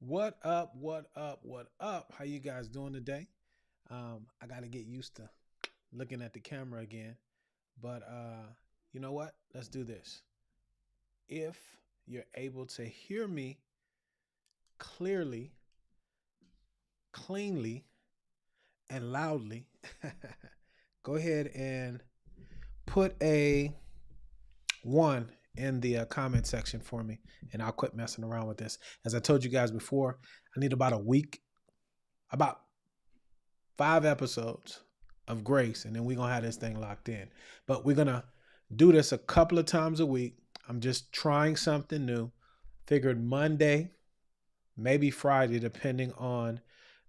What up? What up? What up? How you guys doing today? I got to get used to looking at the camera again, but you know what? Let's do this. If you're able to hear me clearly, cleanly, and loudly, go ahead and put a one in the comment section for me, and I'll quit messing around with this. As I told you guys before, I need about a week, about 5 episodes of grace, and then we're gonna have this thing locked in. But we're gonna do this a couple of times a week. I'm just trying something new. Figured Monday, maybe Friday, depending on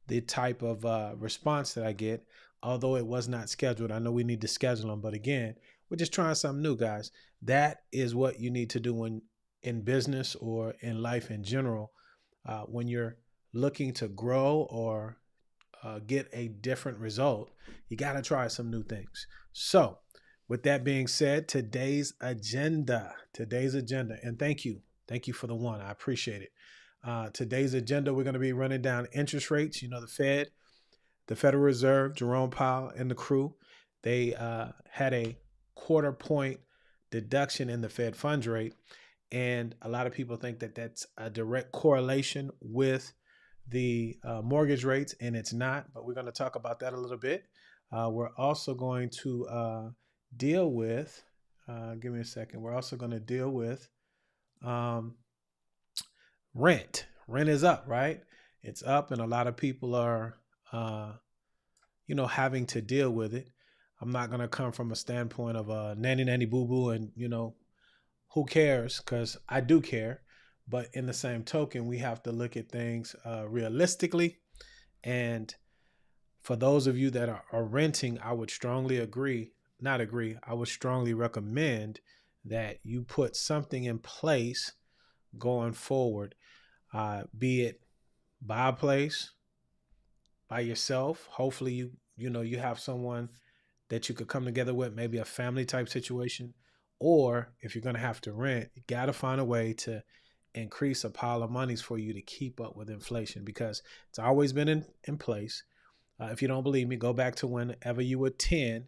the type of response that I get. Although it was not scheduled, I know we need to schedule them. But again, we're just trying something new, guys. That is what you need to do when in business or in life in general, when you're looking to grow or get a different result, you got to try some new things. So, with that being said, today's agenda, and thank you for the one. I appreciate it. Today's agenda, we're going to be running down interest rates. You know, the Federal Reserve, Jerome Powell, and the crew, they had a quarter point deduction in the Fed funds rate. And a lot of people think that that's a direct correlation with the mortgage rates, and it's not, but we're going to talk about that a little bit. We're also going to deal with, give me a second, we're also going to deal with um, rent. Rent is up, right? It's up, and a lot of people are, uh, having to deal with it. I'm not going to come from a standpoint of nanny nanny boo boo and, who cares? Because I do care. But in the same token, we have to look at things realistically. And for those of you that are renting, I would strongly I would strongly recommend that you put something in place going forward, be it buy a place by yourself. Hopefully you have someone that you could come together with, maybe a family type situation. Or if you're going to have to rent, you got to find a way to increase a pile of monies for you to keep up with inflation, because it's always been in place. If you don't believe me, go back to whenever you were 10,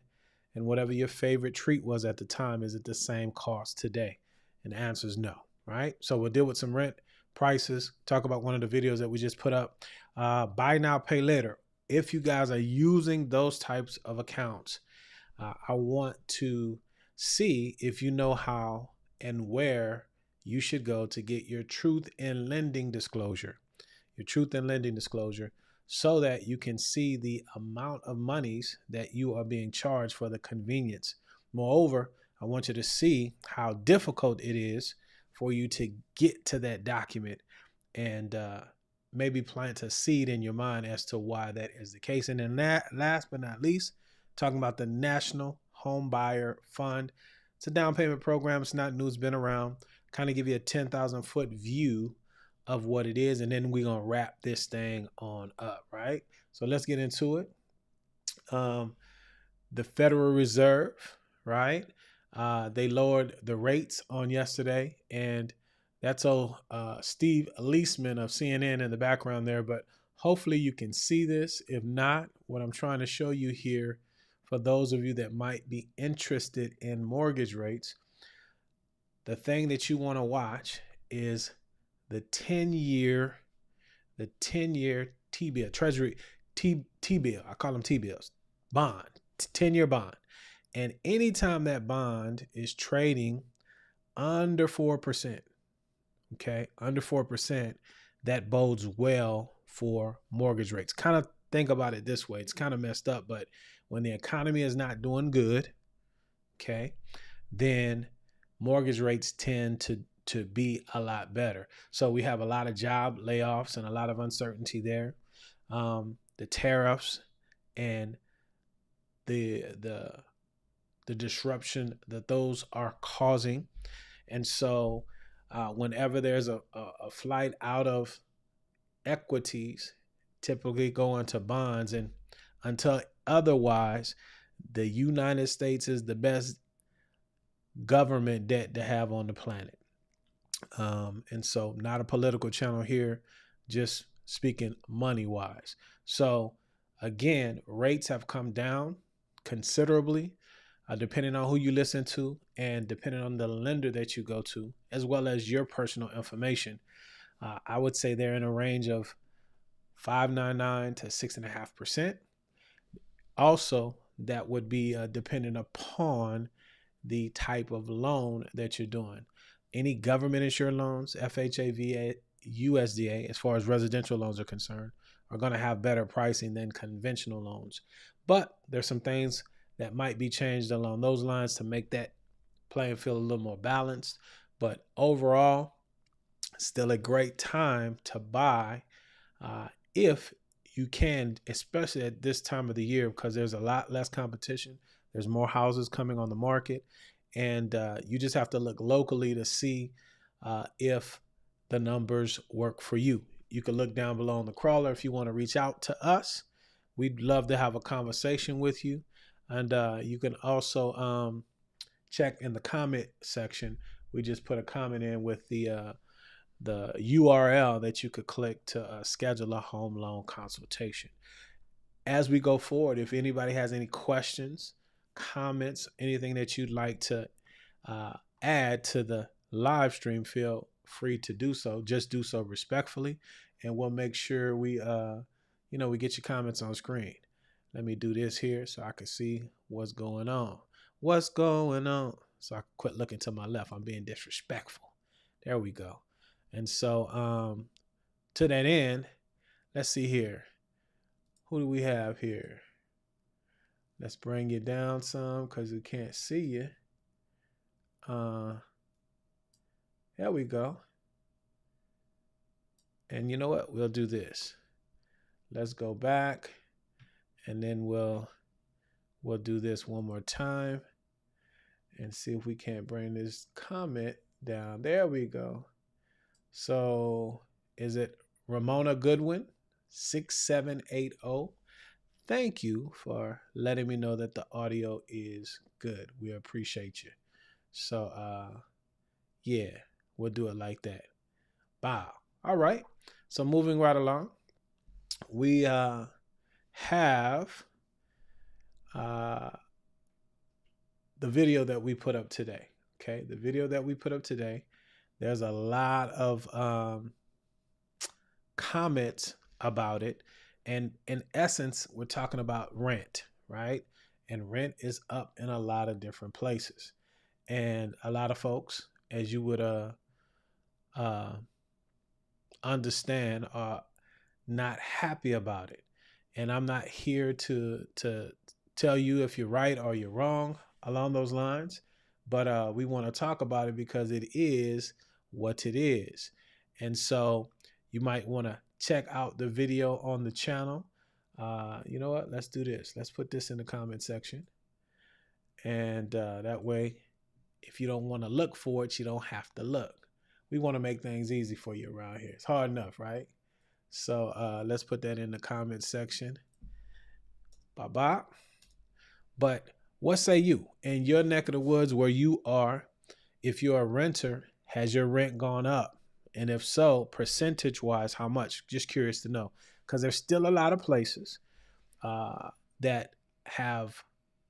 and whatever your favorite treat was at the time, is it the same cost today? And the answer is no, right? So we'll deal with some rent prices, talk about one of the videos that we just put up. Buy now, pay later. If you guys are using those types of accounts, I want to see if you know how and where you should go to get your truth in lending disclosure, so that you can see the amount of monies that you are being charged for the convenience. Moreover, I want you to see how difficult it is for you to get to that document, and maybe plant a seed in your mind as to why that is the case. And then last but not least, talking about the National Home Buyer Fund. It's a down payment program. It's not new. It's been around. Kind of give you a 10,000 foot view of what it is, and then we're gonna wrap this thing on up, right? So let's get into it. Um, the Federal Reserve, right? They lowered the rates on yesterday, and that's Steve Leisman of CNN in the background there. But hopefully you can see this. If not, what I'm trying to show you here, for those of you that might be interested in mortgage rates, the thing that you want to watch is the 10-year, the 10-year T-bill, Treasury T-bill. I call them T-bills, bond, 10-year bond. And anytime that bond is trading under 4%, okay, under 4%, that bodes well for mortgage rates. Kind of think about it this way. It's kind of messed up, but when the economy is not doing good, okay, then mortgage rates tend to be a lot better. So we have a lot of job layoffs and a lot of uncertainty there. The tariffs and the disruption that those are causing. And so whenever there's a flight out of equities, typically go into bonds. And until otherwise, the United States is the best government debt to have on the planet. And so, not a political channel here. just speaking money wise. So again, rates have come down considerably, depending on who you listen to and depending on the lender that you go to, as well as your personal information. I would say they're in a range of 5.99 to 6.5%. Also, that would be dependent upon the type of loan that you're doing. Any government insured loans, FHA, VA, USDA, as far as residential loans are concerned, are going to have better pricing than conventional loans. But there's some things that might be changed along those lines to make that playing field a little more balanced. But overall, still a great time to buy if you can, especially at this time of the year, because there's a lot less competition. There's more houses coming on the market, and you just have to look locally to see if the numbers work for you. You can look down below on the crawler if you want to reach out to us. We'd love to have a conversation with you. And you can also check in the comment section. We just put a comment in with the URL that you could click to schedule a home loan consultation. As we go forward, if anybody has any questions, comments, anything that you'd like to add to the live stream, feel free to do so. Just do so respectfully, and we'll make sure we we get your comments on screen. Let me do this here so I can see what's going on. What's going on? So I can quit looking to my left. I'm being disrespectful. There we go. And so to that end, let's see here. Who do we have here? Let's bring you down some because we can't see you. There we go. And you know what? We'll do this. Let's go back, and then we'll do this one more time and see if we can't bring this comment down. There we go. So is it Ramona Goodwin 6780? Thank you for letting me know that the audio is good. We appreciate you. So yeah, we'll do it like that. Wow. All right. So moving right along, we have the video that we put up today. Okay, the video that we put up today. There's a lot of comments about it. And in essence, we're talking about rent, right? And rent is up in a lot of different places. And a lot of folks, as you would understand, are not happy about it. And I'm not here to tell you if you're right or you're wrong along those lines. But we want to talk about it because it is what it is. And so you might want to check out the video on the channel. You know what? Let's do this. Let's put this in the comment section. And that way, if you don't want to look for it, you don't have to look. We want to make things easy for you around here. It's hard enough, right? So let's put that in the comment section. Bye-bye. But what say you? In your neck of the woods where you are, if you're a renter, has your rent gone up? And if so, percentage-wise, how much? Just curious to know. Because there's still a lot of places that have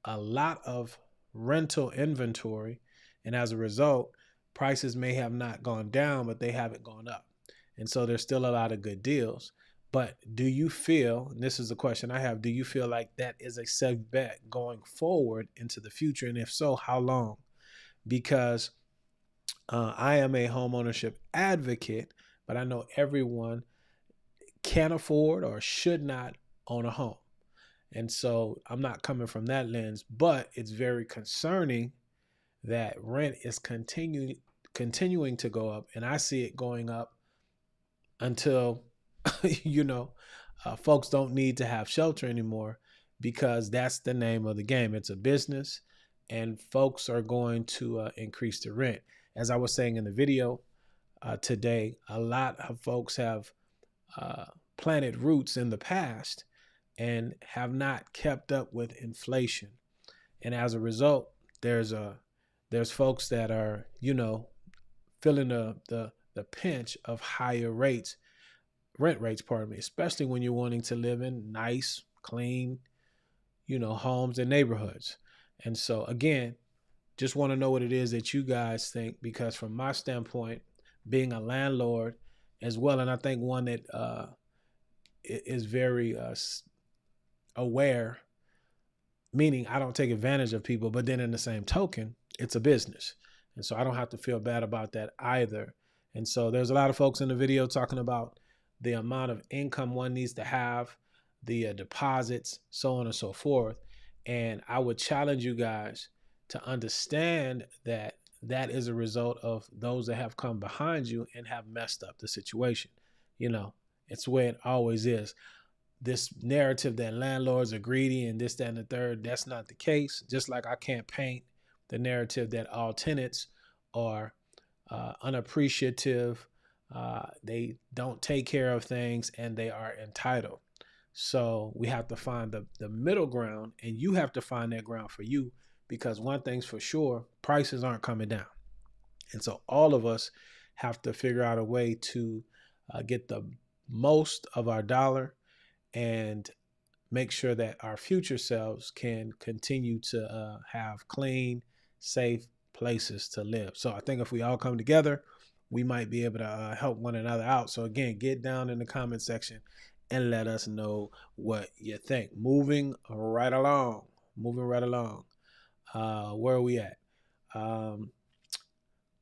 a lot of rental inventory. And as a result, prices may have not gone down, but they haven't gone up. And so there's still a lot of good deals. But do you feel, and this is the question I have, do you feel like that is a safe bet going forward into the future? And if so, how long? Because I am a homeownership advocate, but I know everyone can't afford or should not own a home. And so I'm not coming from that lens, but it's very concerning that rent is continuing to go up. And I see it going up until, folks don't need to have shelter anymore, because that's the name of the game. It's a business, and folks are going to increase the rent. As I was saying in the video today, a lot of folks have planted roots in the past and have not kept up with inflation. And as a result, there's folks that are, feeling the pinch of higher rates rent rates, pardon me, especially when you're wanting to live in nice, clean, homes and neighborhoods. And so again, just want to know what it is that you guys think, because from my standpoint, being a landlord as well, and I think one that is very aware, meaning I don't take advantage of people, but then in the same token, it's a business. And so I don't have to feel bad about that either. And so there's a lot of folks in the video talking about the amount of income one needs to have, the deposits, so on and so forth. And I would challenge you guys to understand that that is a result of those that have come behind you and have messed up the situation. It's the way it always is. This narrative that landlords are greedy and this, that, and the third, that's not the case. Just like I can't paint the narrative that all tenants are unappreciative, they don't take care of things, and they are entitled. So we have to find the middle ground, and you have to find that ground for you, because one thing's for sure, prices aren't coming down. And so all of us have to figure out a way to get the most of our dollar and make sure that our future selves can continue to have clean, safe places to live. So I think if we all come together, we might be able to help one another out. So again, get down in the comment section and let us know what you think. Moving right along. Where are we at?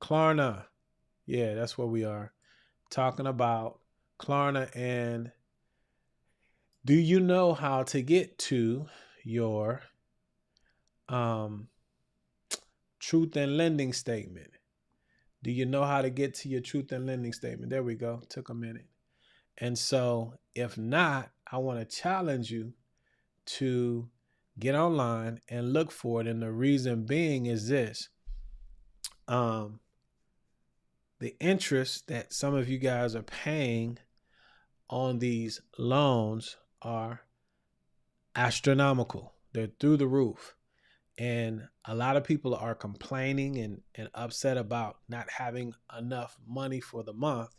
Klarna. Yeah, that's where we are. Talking about Klarna. And do you know how to get to your truth in lending statement? Do you know how to get to your truth in lending statement? There we go. Took a minute. And so if not, I want to challenge you to get online and look for it. And the reason being is this. The interest that some of you guys are paying on these loans are astronomical. They're through the roof. And a lot of people are complaining and upset about not having enough money for the month.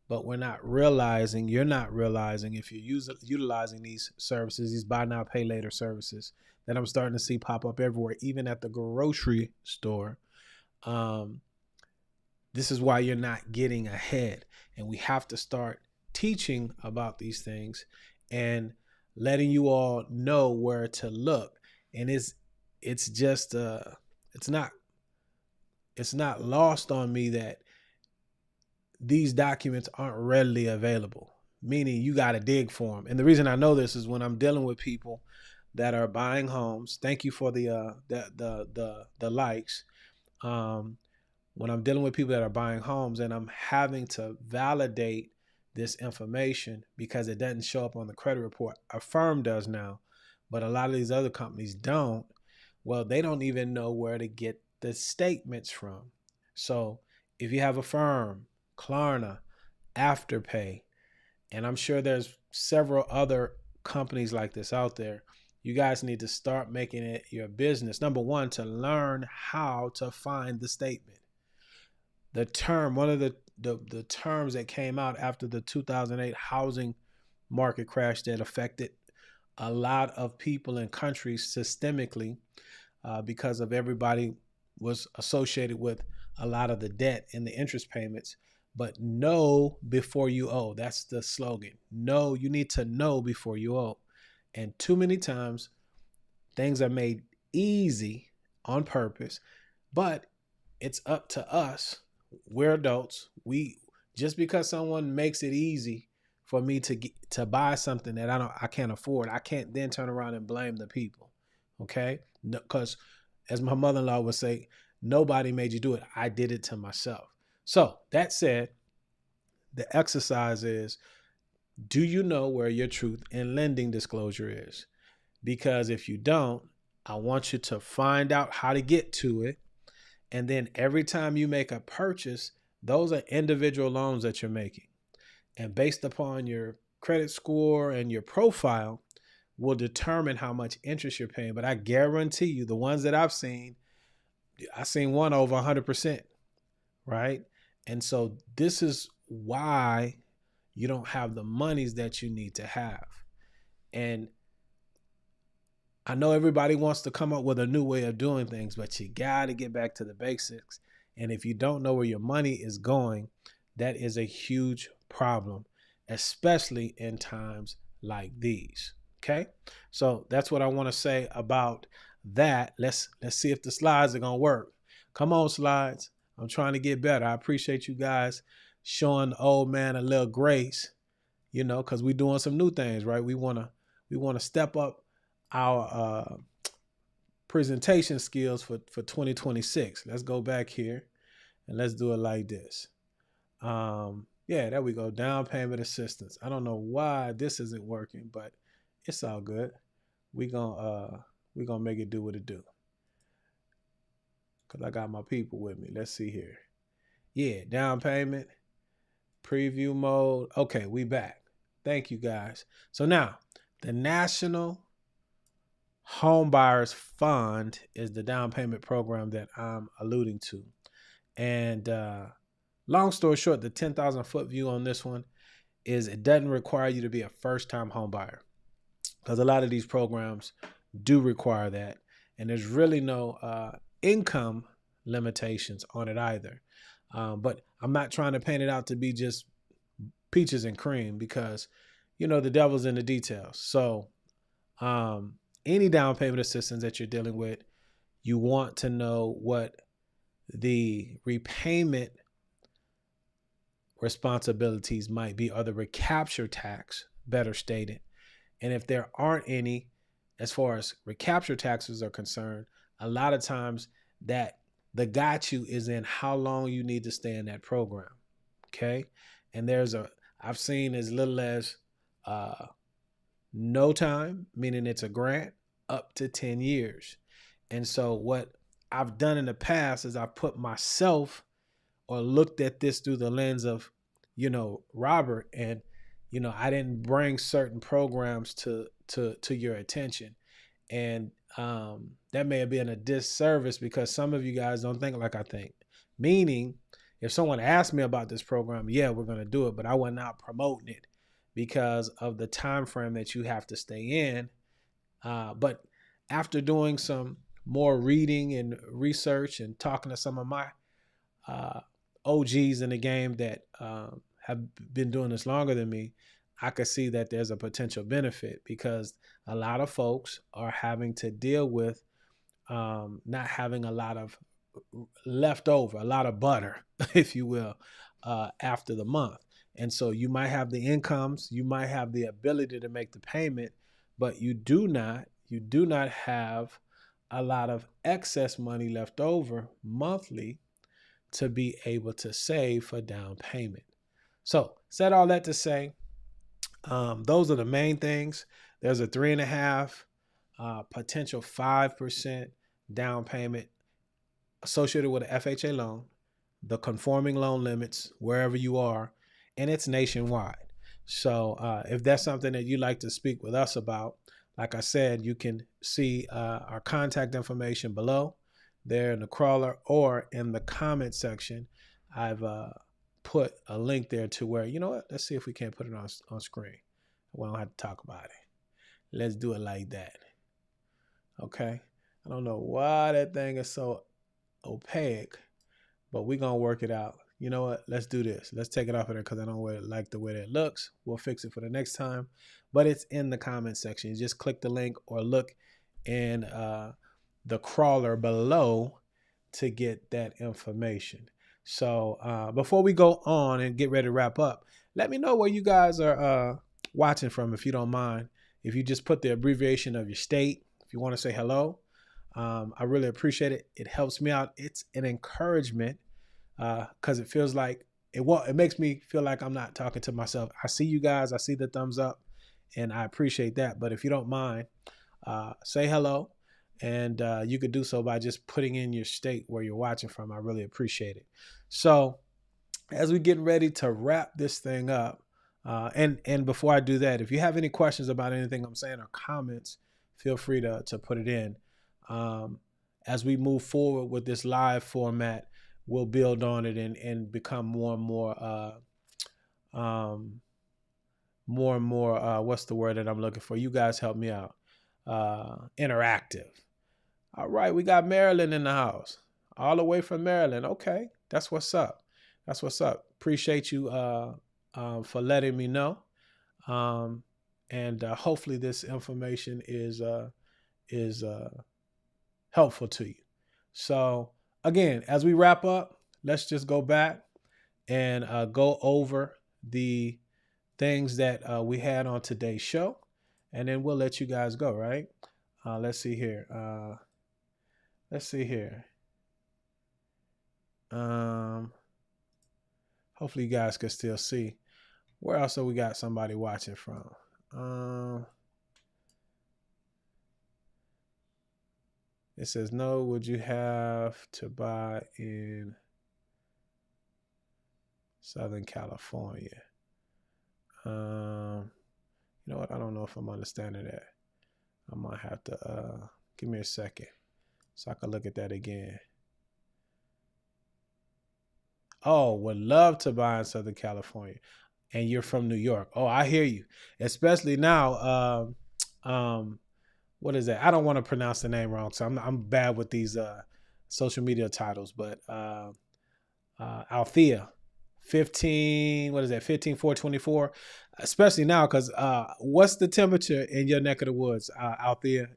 But you're not realizing if you're utilizing these services, these buy now, pay later services that I'm starting to see pop up everywhere, even at the grocery store. This is why you're not getting ahead. And we have to start teaching about these things and letting you all know where to look. And it's not lost on me that these documents aren't readily available, meaning you got to dig for them. And the reason I know this is when I'm dealing with people that are buying homes. Thank you for the likes. When I'm dealing with people that are buying homes and I'm having to validate this information because it doesn't show up on the credit report. Affirm does now, but a lot of these other companies don't. Well, they don't even know where to get the statements from. So if you have Affirm, Klarna, Afterpay, and I'm sure there's several other companies like this out there, you guys need to start making it your business. Number one, to learn how to find the statement. The term, one of the terms that came out after the 2008 housing market crash that affected a lot of people and countries systemically, because of everybody was associated with a lot of the debt and the interest payments. But know before you owe. That's the slogan. No, you need to know before you owe. And too many times things are made easy on purpose, but it's up to us. We're adults. Just because someone makes it easy for me to buy something that I can't afford, I can't then turn around and blame the people. Okay? Because as my mother-in-law would say, nobody made you do it. I did it to myself. So that said, the exercise is, do you know where your truth in lending disclosure is? Because if you don't, I want you to find out how to get to it. And then every time you make a purchase, those are individual loans that you're making. And based upon your credit score and your profile will determine how much interest you're paying. But I guarantee you, the ones that I've seen one over 100%, right? And so this is why you don't have the monies that you need to have. And I know everybody wants to come up with a new way of doing things, but you got to get back to the basics. And if you don't know where your money is going, that is a huge problem, especially in times like these. Okay. So that's what I want to say about that. Let's see if the slides are going to work. Come on, slides. I'm trying to get better. I appreciate you guys showing the old man a little grace, because we're doing some new things, right? We want to step up our presentation skills for 2026. Let's go back here and let's do it like this. Yeah, there we go. Down payment assistance. I don't know why this isn't working, but it's all good. We gonna make it do what it do. Cause I got my people with me. Let's see here. Yeah, down payment, preview mode. Okay, we back. Thank you guys. So now the National Home Buyers Fund is the down payment program that I'm alluding to. And long story short, the 10,000 foot view on this one is it doesn't require you to be a first time home buyer, because a lot of these programs do require that. And there's really no income limitations on it either. But I'm not trying to paint it out to be just peaches and cream, because, the devil's in the details. So any down payment assistance that you're dealing with, you want to know what the repayment responsibilities might be, or the recapture tax, better stated. And if there aren't any, as far as recapture taxes are concerned, a lot of times that the got you is in how long you need to stay in that program. Okay. And I've seen as little as no time, meaning it's a grant, up to 10 years. And so what I've done in the past is I've put myself, or looked at this through the lens of, Robert, and, I didn't bring certain programs to your attention. And that may have been a disservice, because some of you guys don't think like I think. Meaning, if someone asked me about this program, yeah, we're going to do it, but I was not promoting it because of the time frame that you have to stay in. But after doing some more reading and research and talking to some of my OGs in the game that have been doing this longer than me, I could see that there's a potential benefit, because a lot of folks are having to deal with not having a lot of leftover, a lot of butter, if you will, after the month. And so you might have the incomes, you might have the ability to make the payment, but you do not have a lot of excess money left over monthly to be able to save for down payment. So said all that to say, those are the main things. There's a 3.5%, potential 5% down payment associated with an FHA loan, the conforming loan limits wherever you are, and it's nationwide. So if that's something that you'd like to speak with us about, like I said, you can see our contact information below there in the crawler, or in the comment section. I've put a link there to where, let's see if we can't put it on screen. We don't have to talk about it. Let's do it like that. Okay. I don't know why that thing is so opaque, but we're going to work it out. You know what? Let's do this. Let's take it off of there, because I don't like the way that it looks. We'll fix it for the next time. But it's in the comment section. You just click the link or look in the crawler below to get that information. So before we go on and get ready to wrap up, let me know where you guys are watching from, if you don't mind. If you just put the abbreviation of your state, if you want to say hello, I really appreciate it. It helps me out. It's an encouragement, because it feels like it makes me feel like I'm not talking to myself. I see you guys, I see the thumbs up, and I appreciate that. But if you don't mind, say hello, and you could do so by just putting in your state where you're watching from. I really appreciate it. So as we get ready to wrap this thing up, and before I do that, if you have any questions about anything I'm saying or comments, feel free to put it in. As we move forward with this live format, we'll build on it and become more and more more and more, what's the word that I'm looking for? You guys help me out. Interactive. All right, we got Maryland in the house, all the way from Maryland. Okay, that's what's up. That's what's up. Appreciate you for letting me know. Um, and hopefully this information is helpful to you. So again, as we wrap up, let's just go back and go over the things that we had on today's show, and then we'll let you guys go. Right? Let's see here. Let's see here. Hopefully you guys can still see. Where else have we got somebody watching from? It says, no, would you have to buy in Southern California? You know what? I don't know if I'm understanding that. I might have to give me a second so I can look at that again. Oh, would love to buy in Southern California. And you're from New York. Oh, I hear you. Especially now. What is that? I don't want to pronounce the name wrong, so I'm bad with these social media titles. But Althea, 15. What is that? 15,424. Especially now, because what's the temperature in your neck of the woods, Althea?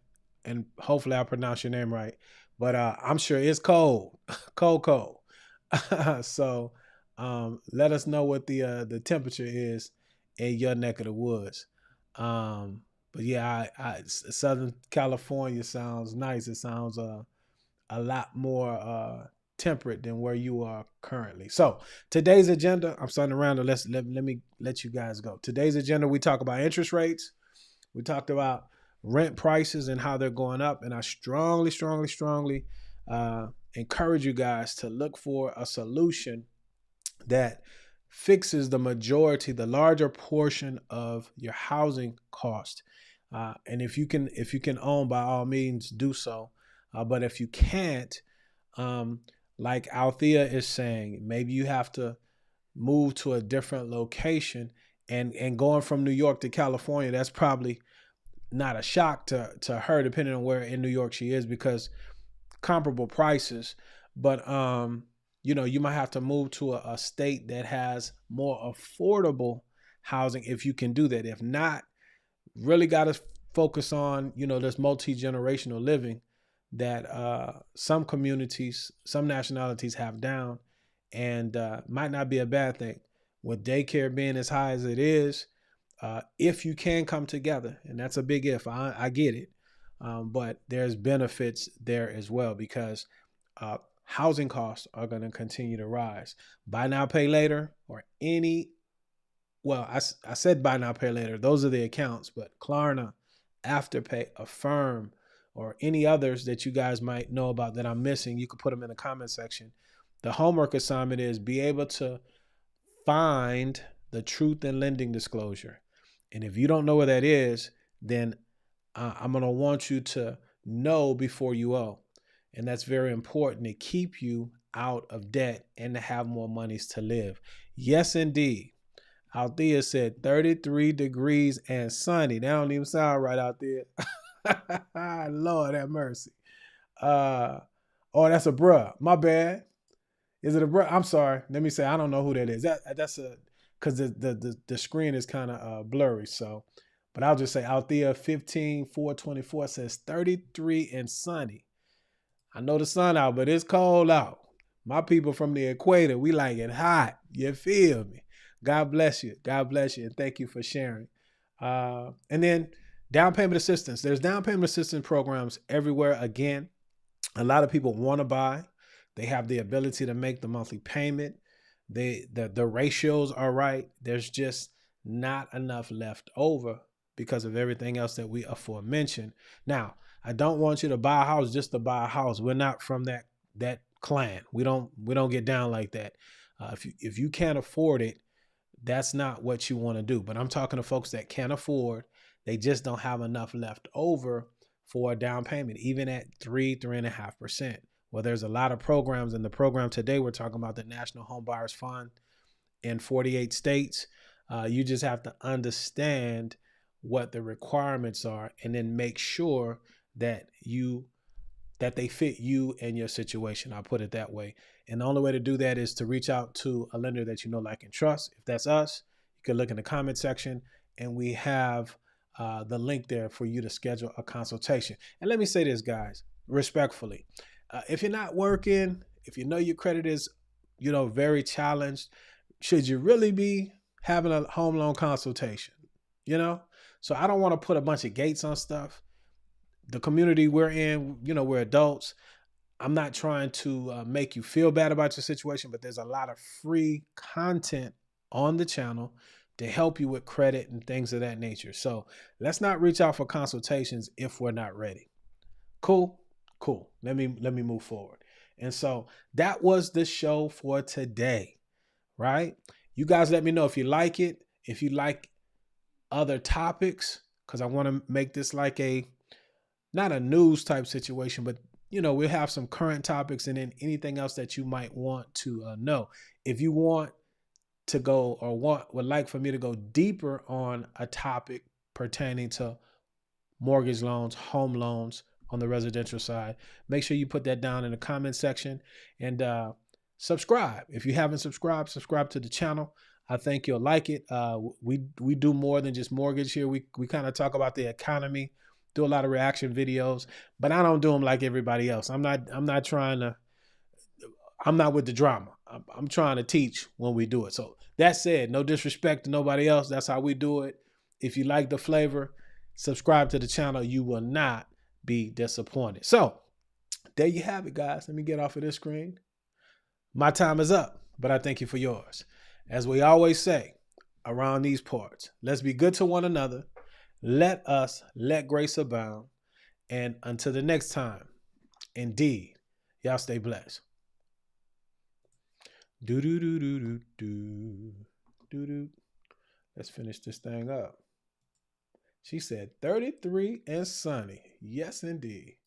And hopefully I pronounce your name right. But I'm sure it's cold, cold. So let us know what the temperature is in your neck of the woods. But yeah, Southern California sounds nice. It sounds a lot more temperate than where you are currently. So today's agenda, I'm starting around. Let me let you guys go. Today's agenda, we talk about interest rates. We talked about rent prices and how they're going up. And I strongly encourage you guys to look for a solution that fixes the larger portion of your housing cost. And if you can own, by all means, do so. But if you can't, like Althea is saying, maybe you have to move to a different location. And going from New York to California, that's probably not a shock to her, depending on where in New York she is, because comparable prices. But you might have to move to a state that has more affordable housing if you can do that. If not, really got to focus on this multi-generational living that some communities, some nationalities have down, and might not be a bad thing. With daycare being as high as it is, if you can come together, and that's a big if, I get it, but there's benefits there as well, because housing costs are going to continue to rise. Buy now, pay later, or I said buy now, pay later. Those are the accounts, but Klarna, Afterpay, Affirm, or any others that you guys might know about that I'm missing, you can put them in the comment section. The homework assignment is be able to find the truth in lending disclosure. And if you don't know what that is, then I'm going to want you to know before you owe. And that's very important to keep you out of debt and to have more monies to live. Yes, indeed. Althea said 33 degrees and sunny. That don't even sound right out there. Lord have mercy. Oh, that's a bruh. My bad. Is it a bruh? I'm sorry. Let me say, I don't know who that is. That's because the screen is kind of blurry. So, but I'll just say Althea 15,424 says 33 and sunny. I know the sun out, but it's cold out. My people from the equator, we like it hot. You feel me? God bless you. God bless you. And thank you for sharing. And then down payment assistance. There's down payment assistance programs everywhere. Again, a lot of people want to buy. They have the ability to make the monthly payment. The ratios are right. There's just not enough left over because of everything else that we aforementioned. Now, I don't want you to buy a house just to buy a house. We're not from that clan. We don't get down like that. If you can't afford it, that's not what you want to do. But I'm talking to folks that can afford. They just don't have enough left over for a down payment, even at 3.5%. Well, there's a lot of programs. In the program today, we're talking about the National Home Buyers Fund in 48 states. You just have to understand what the requirements are, and then make sure that they fit you and your situation. I'll put it that way. And the only way to do that is to reach out to a lender that you know, like, and trust. If that's us, you can look in the comment section, and we have the link there for you to schedule a consultation. And let me say this, guys, respectfully. If you're not working, if you know your credit is, very challenged, should you really be having a home loan consultation? So I don't want to put a bunch of gates on stuff. The community we're in, we're adults. I'm not trying to make you feel bad about your situation, but there's a lot of free content on the channel to help you with credit and things of that nature. So let's not reach out for consultations if we're not ready. Cool. Let me move forward. And so that was the show for today, right? You guys let me know if you like it, if you like other topics, because I want to make this like not a news type situation, but we'll have some current topics, and then anything else that you might want to know. If you want to go, or would like for me to go deeper on a topic pertaining to mortgage loans, home loans on the residential side, make sure you put that down in the comment section, and subscribe. If you haven't subscribed, subscribe to the channel. I think you'll like it. We do more than just mortgage here. We kind of talk about the economy, do a lot of reaction videos, but I don't do them like everybody else. I'm not with the drama. I'm trying to teach when we do it. So that said, no disrespect to nobody else. That's how we do it. If you like the flavor, subscribe to the channel. You will not be disappointed. So there you have it, guys. Let me get off of this screen. My time is up, but I thank you for yours. As we always say around these parts, let's be good to one another. Let grace abound. And until the next time, indeed, y'all stay blessed. Let's finish this thing up. She said 33 and sunny. Yes, indeed.